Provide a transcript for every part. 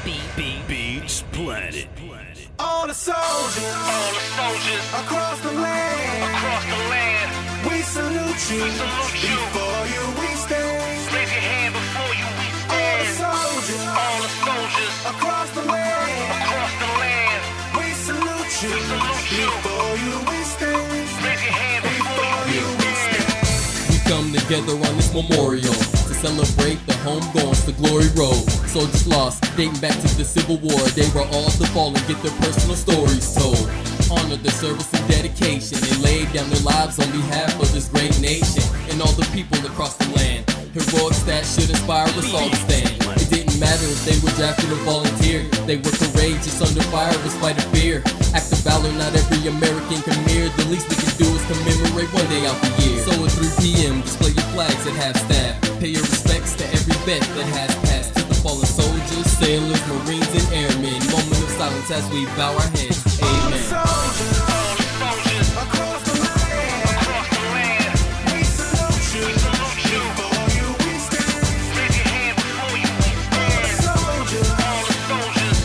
Beats Planet. All the soldiers across the land, we salute you. Before you we stand. Raise your hand before you we stand. All the soldiers across the land, we salute you. Before you we stand. Raise your hand before you we stand. We come together on this memorial to celebrate the homegoings to Glory Road. Soldiers lost, dating back to the Civil War. They were all to fall and get their personal stories told. Honor their service and dedication. They laid down their lives on behalf of this great nation and all the people across the land. Heroic stats should inspire us all to stand. It didn't matter if they were drafted or volunteered. They were courageous under fire despite of fear. Act of valor not every American can mirror. The least we can do is commemorate one day out the year. So at 3 p.m. display your flags at half staff. Pay your respects to every vet that has passed. To the fallen soldiers, sailors, marines, and airmen. Moment of silence as we bow our heads. All the Amen. soldiers across the land, we salute you. Before you we stand. Raise your hand before you we stand. Soldiers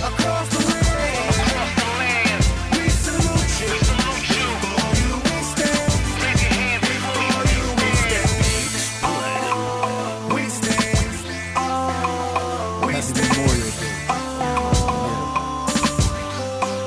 across the land, we salute you. Before you we stand. Raise your hand before you we stand. We stand. We stand. Memorial Day.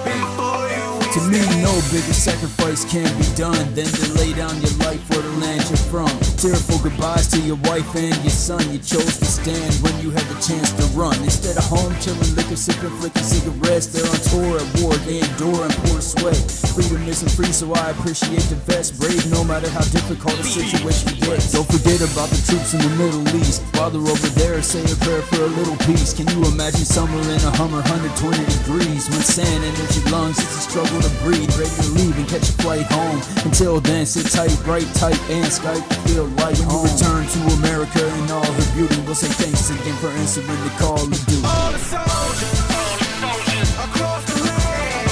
Before you we To me, no bigger sacrifice can be done than to lay down your life for the land you're from. Tearful goodbyes to your wife and your son. You chose to stand when you had the chance to run. Instead of home chilling, liquor, sipping, flicking cigarettes, they're on tour at war. They endure and pour sweat. Freedom isn't free, so I appreciate the vets. Brave no matter how difficult the situation gets. Don't forget about the troops in the Middle East. While they're over there, say a prayer for a little peace. Can you imagine summer in a Hummer, 120 degrees? When sand enters your lungs, it's a struggle to breathe. Ready to leave and catch a flight home. Until then, sit tight, bright, tight, and Skype to feel like when you return to America in all her beauty, we'll say thanks again for answering the call of duty. all the soldiers across the land,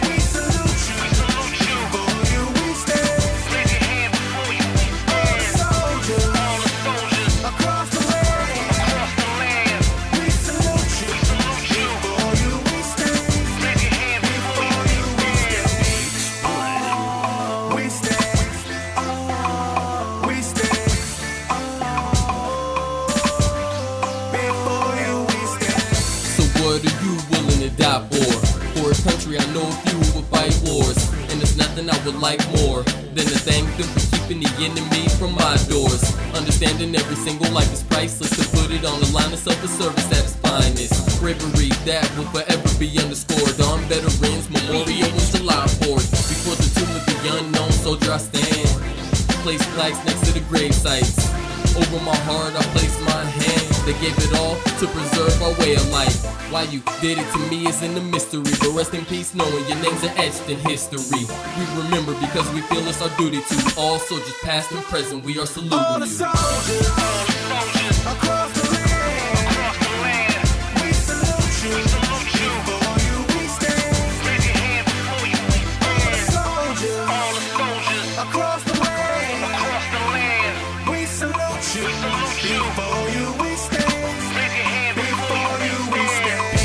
we salute you. Before you we stand. Raise your hand before you we stand. Soldiers across the land, we salute you. Before you we stand. Raise your hand before you we stand. We stand. We stand. Before you we stand. So what are you willing to die for? For a country I know a few who will fight wars. And there's nothing I would like more than to thank them for keeping the enemy from my doors. Understanding every single life is priceless. To put it on the line of self-service at its finest. Bravery that will forever be underscored. On veterans memorial was July 4th. Before the tomb of the unknown soldier I stand. Place flags next to the grave sites. Over my heart I place my hand. They gave it all to preserve our way of life. Why you did it to me isn't a mystery, but rest in peace knowing your names are etched in history. We remember because we feel it's our duty to all soldiers past and present. We are All saluting the you. soldiers across the land, we salute you. Before you we stand. Raise your hand before you we stand. Soldiers across the land, we salute you. Before you we stand. Raise your hand Before you we stand.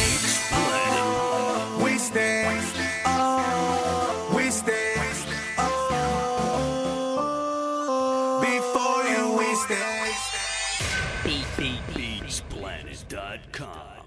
We stand. We stand. Before you we stand. Beatsplanet.com.